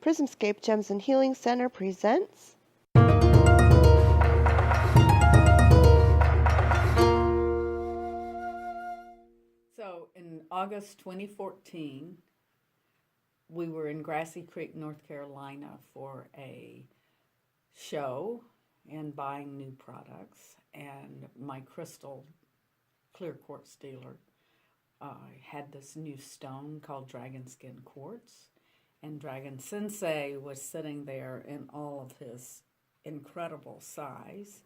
PrismsScape Gems and Healing Center presents. So in August 2014, we were in Grassy Creek, North Carolina for a show and buying new products. And my crystal clear quartz dealer had this new stone called dragon skin quartz. And Dragon Sensei was sitting there in all of his incredible size.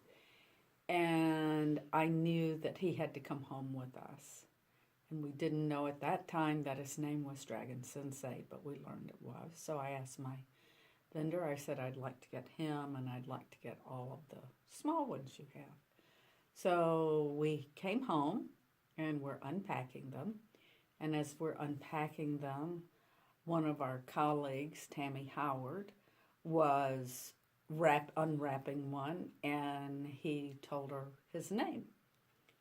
And I knew that he had to come home with us. And we didn't know at that time that his name was Dragon Sensei, but we learned it was. So I asked my vendor, I said, I'd like to get him, and I'd like to get all of the small ones you have. So we came home, and we're unpacking them. And as we're unpacking them, one of our colleagues, Tammy Howard, was unwrapping one, and he told her his name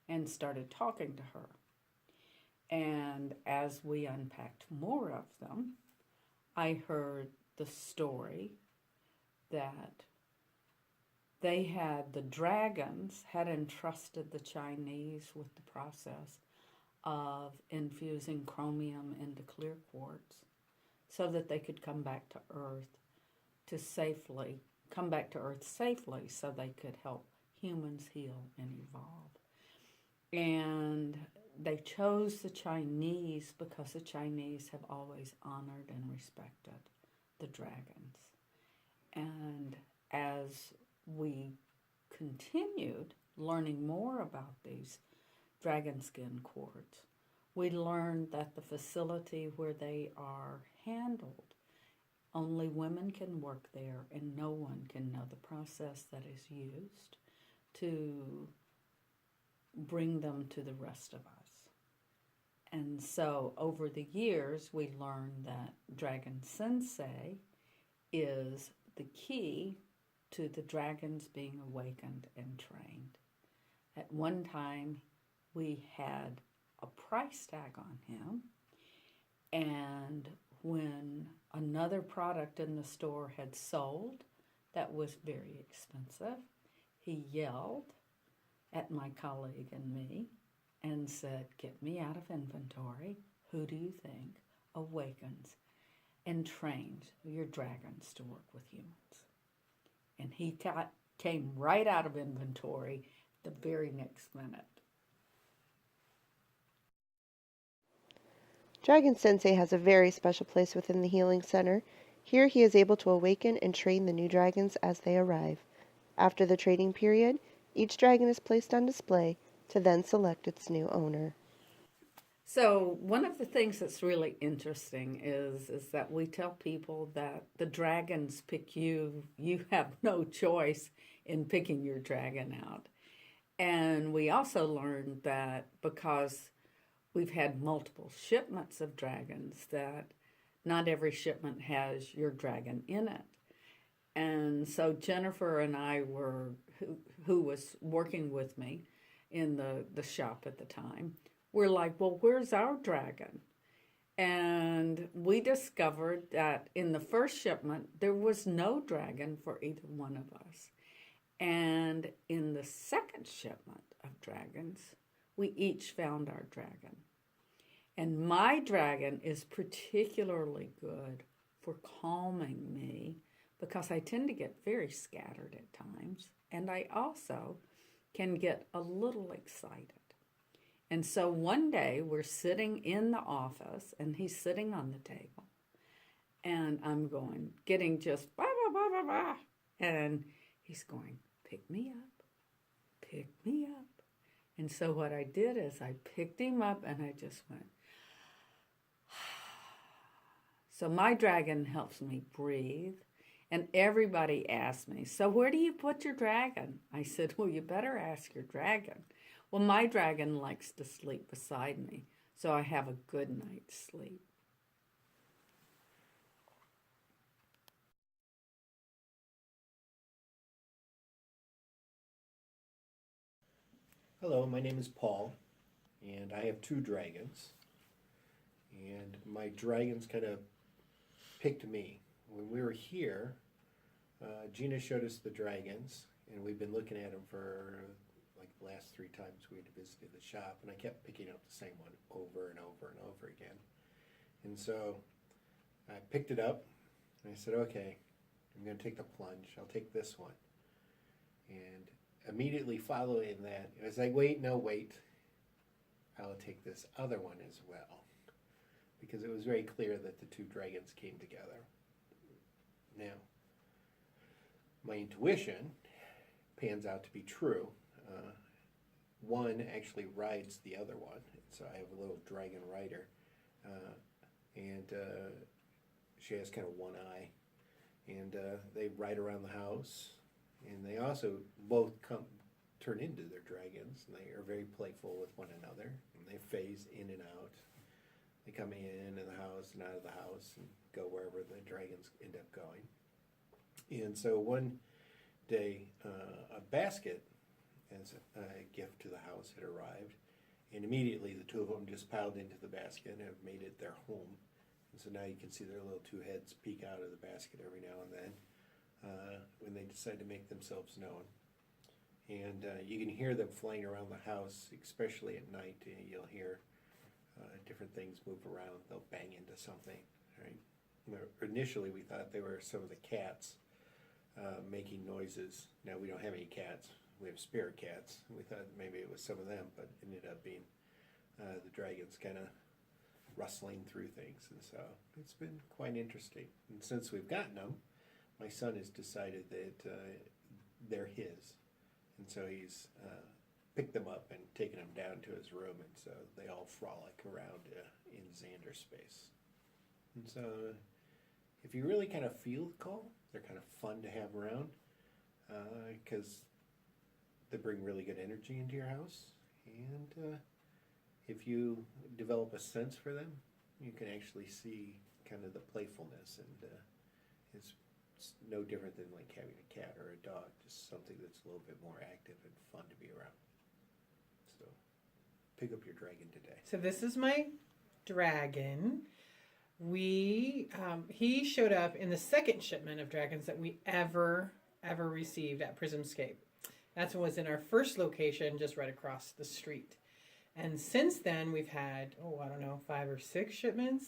and started talking to her. And as we unpacked more of them, I heard the story that the dragons had entrusted the Chinese with the process of infusing chromium into clear quartz so that they could come back to Earth safely so they could help humans heal and evolve. And they chose the Chinese because the Chinese have always honored and respected the dragons. And as we continued learning more about these dragon skin quartz, we learned that the facility where they are handled, only women can work there and no one can know the process that is used to bring them to the rest of us. And so over the years, we learned that Dragon Sensei is the key to the dragons being awakened and trained. At one time, we had a price tag on him, and when another product in the store had sold that was very expensive, he yelled at my colleague and me and said, "Get me out of inventory. Who do you think awakens and trains your dragons to work with humans?" And he came right out of inventory the very next minute. Dragon Sensei has a very special place within the Healing Center. Here he is able to awaken and train the new dragons as they arrive. After the training period, each dragon is placed on display to then select its new owner. So one of the things that's really interesting is that we tell people that the dragons pick you. You have no choice in picking your dragon out. And we also learned that because we've had multiple shipments of dragons, that not every shipment has your dragon in it. And so Jennifer and I who was working with me in the shop at the time, we're like, well, where's our dragon? And we discovered that in the first shipment, there was no dragon for either one of us. And in the second shipment of dragons, we each found our dragon. And my dragon is particularly good for calming me because I tend to get very scattered at times. And I also can get a little excited. And so one day we're sitting in the office and he's sitting on the table. And I'm getting just blah, blah, blah, blah, blah. And he's going, pick me up, pick me up. And so what I did is I picked him up and I just went. So my dragon helps me breathe. And everybody asked me, so where do you put your dragon? I said, well, you better ask your dragon. Well, my dragon likes to sleep beside me, so I have a good night's sleep. Hello, my name is Paul, and I have two dragons. And my dragons kind of picked me. when we were here, Gina showed us the dragons, and we've been looking at them for like the last 3 times we had visited the shop, and I kept picking up the same one over and over and over again. And so I picked it up, and I said, okay, I'm going to take the plunge. I'll take this one. And immediately following that, it was like, wait, I'll take this other one as well. Because it was very clear that the 2 dragons came together. Now, my intuition pans out to be true. One actually rides the other one, so I have a little dragon rider, and she has kind of one eye, and they ride around the house, and they also both turn into their dragons, and they are very playful with one another, and they phase in and out. They come in the house and out of the house and go wherever the dragons end up going. And so one day, a basket as a gift to the house had arrived, and immediately the 2 of them just piled into the basket and have made it their home. And so now you can see their little 2 heads peek out of the basket every now and then when they decide to make themselves known. And you can hear them flying around the house, especially at night. You'll hear different things move around. They'll bang into something. Right? Initially, we thought they were some of the cats making noises. Now, we don't have any cats. We have spirit cats. We thought maybe it was some of them, but it ended up being the dragons kind of rustling through things. And so it's been quite interesting. And since we've gotten them, my son has decided that they're his. And so he's picked them up and taken them down to his room, and so they all frolic around in Xander space. And so if you really kind of feel the call, they're kind of fun to have around because they bring really good energy into your house. And if you develop a sense for them, you can actually see kind of the playfulness, and it's no different than like having a cat or a dog, just something that's a little bit more active and fun to be around. So pick up your dragon today. So this is my dragon. He showed up in the second shipment of dragons that we ever received at PrismsScape. That was in our first location just right across the street. And since then we've had, 5 or 6 shipments.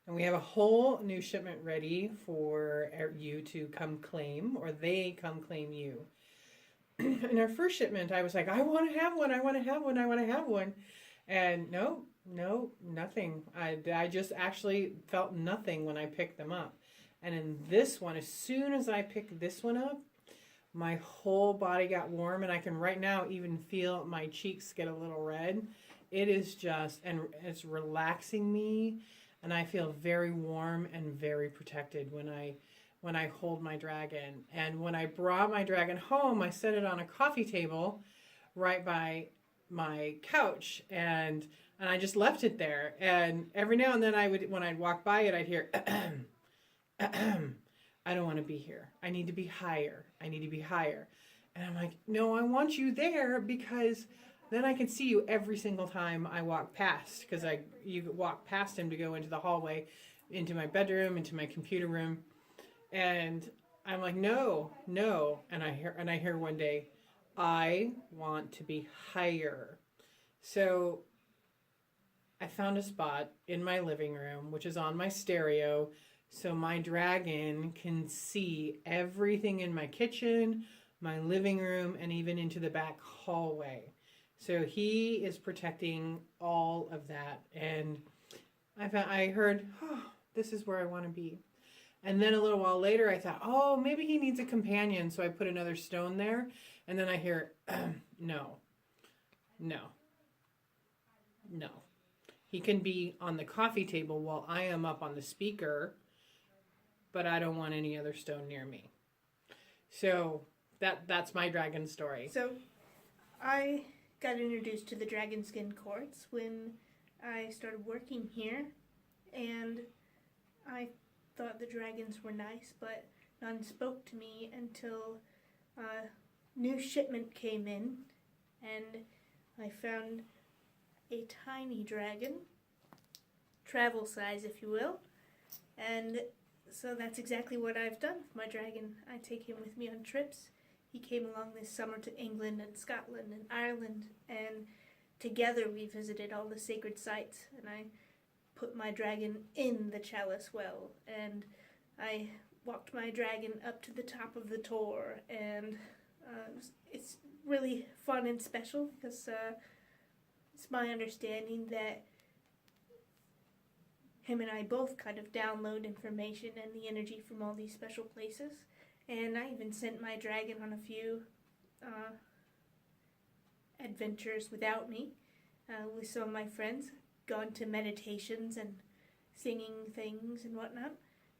And we have a whole new shipment ready for you to come claim, or they come claim you. In our first shipment, I was like, I want to have one. And no, nothing. I just actually felt nothing when I picked them up. And in this one, as soon as I picked this one up, my whole body got warm, and I can right now even feel my cheeks get a little red. It is and it's relaxing me. And I feel very warm and very protected when I hold my dragon. And when I brought my dragon home, I set it on a coffee table right by my couch, and I just left it there. And every now and then when I'd walk by it, I'd hear, I don't want to be here. I need to be higher. And I'm like, no, I want you there because then I can see you every single time I walk past, because you walk past him to go into the hallway, into my bedroom, into my computer room. And I'm like, no. And I hear one day, I want to be higher. So I found a spot in my living room, which is on my stereo, so my dragon can see everything in my kitchen, my living room, and even into the back hallway. So he is protecting all of that. And I heard, this is where I want to be. And then a little while later, I thought, maybe he needs a companion. So I put another stone there. And then I hear, no. He can be on the coffee table while I am up on the speaker, but I don't want any other stone near me. So that's my dragon story. So I got introduced to the dragon skin quartz when I started working here, and I thought the dragons were nice, but none spoke to me until a new shipment came in, and I found a tiny dragon, travel size if you will, and So that's exactly what I've done with my dragon. I take him with me on trips. He came along this summer to England and Scotland and Ireland, and together we visited all the sacred sites, and I put my dragon in the chalice well, and I walked my dragon up to the top of the Tor, and it's really fun and special because it's my understanding that him and I both kind of download information and the energy from all these special places. And I even sent my dragon on a few adventures without me with some of my friends, gone to meditations and singing things and whatnot.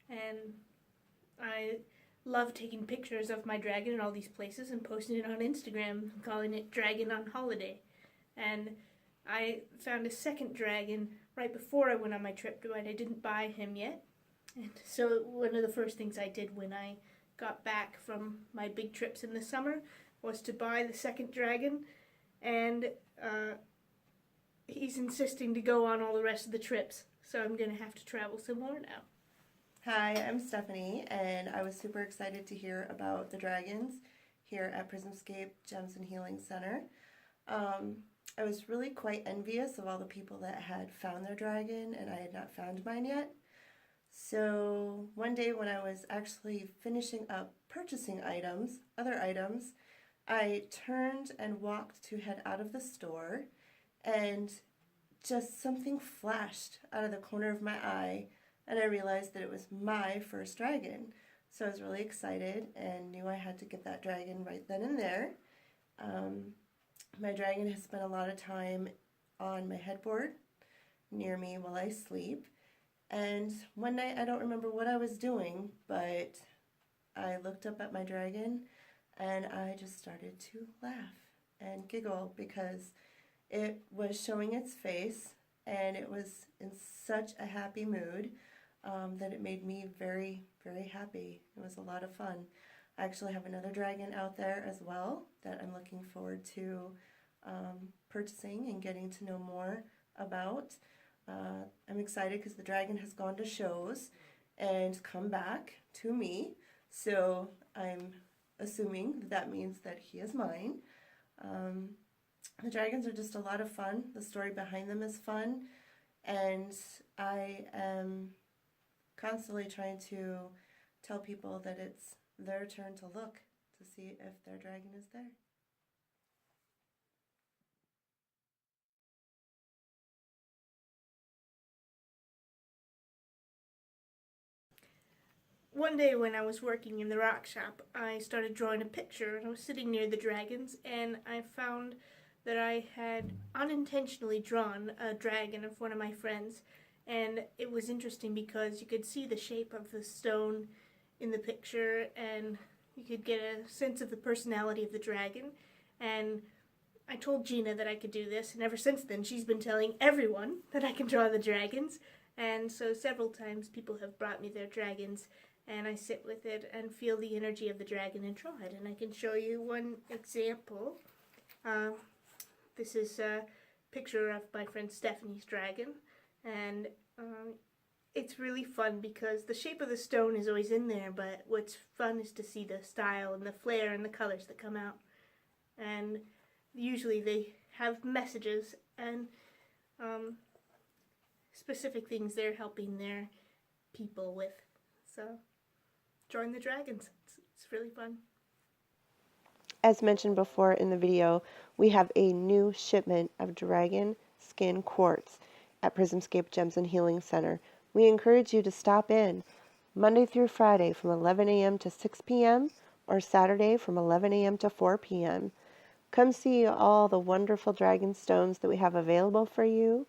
And I love taking pictures of my dragon in all these places and posting it on Instagram, calling it Dragon on Holiday. And I found a second dragon right before I went on my trip, but I didn't buy him yet. And so one of the first things I did when I got back from my big trips in the summer was to buy the second dragon, and he's insisting to go on all the rest of the trips, so I'm going to have to travel some more now. Hi, I'm Stephanie, and I was super excited to hear about the dragons here at PrismsScape Gems and Healing Center. I was really quite envious of all the people that had found their dragon, and I had not found mine yet. So one day when I was actually finishing up purchasing other items, I turned and walked to head out of the store, and just something flashed out of the corner of my eye, and I realized that it was my first dragon. So I was really excited and knew I had to get that dragon right then and there. My dragon has spent a lot of time on my headboard near me while I sleep. And one night, I don't remember what I was doing, but I looked up at my dragon and I just started to laugh and giggle because it was showing its face and it was in such a happy mood that it made me very, very happy. It was a lot of fun. I actually have another dragon out there as well that I'm looking forward to purchasing and getting to know more about. I'm excited because the dragon has gone to shows and come back to me, so I'm assuming that means that he is mine. The dragons are just a lot of fun. The story behind them is fun, and I am constantly trying to tell people that it's their turn to look to see if their dragon is there. One day when I was working in the rock shop, I started drawing a picture, and I was sitting near the dragons, and I found that I had unintentionally drawn a dragon of one of my friends, and it was interesting because you could see the shape of the stone in the picture, and you could get a sense of the personality of the dragon. And I told Gina that I could do this, and ever since then she's been telling everyone that I can draw the dragons. And so several times people have brought me their dragons, and I sit with it and feel the energy of the dragon and draw it. And I can show you one example. This is a picture of my friend Stephanie's dragon, and it's really fun because the shape of the stone is always in there, but what's fun is to see the style and the flair and the colors that come out. And usually they have messages and specific things they're helping their people with. So drawing the dragons, it's really fun. As mentioned before in the video, we have a new shipment of dragon skin quartz at PrismsScape Gems and Healing Center. We encourage you to stop in Monday through Friday from 11 a.m. to 6 p.m. or Saturday from 11 a.m. to 4 p.m. Come see all the wonderful dragon stones that we have available for you,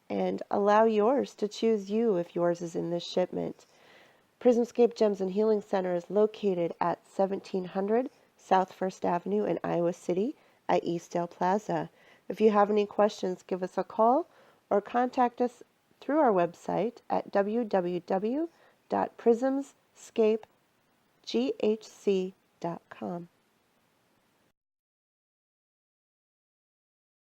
and allow yours to choose you if yours is in this shipment. PrismsScape Gems and Healing Center is located at 1700 South First Avenue in Iowa City at Eastdale Plaza. If you have any questions, give us a call or contact us through our website at www.prismscapeghc.com.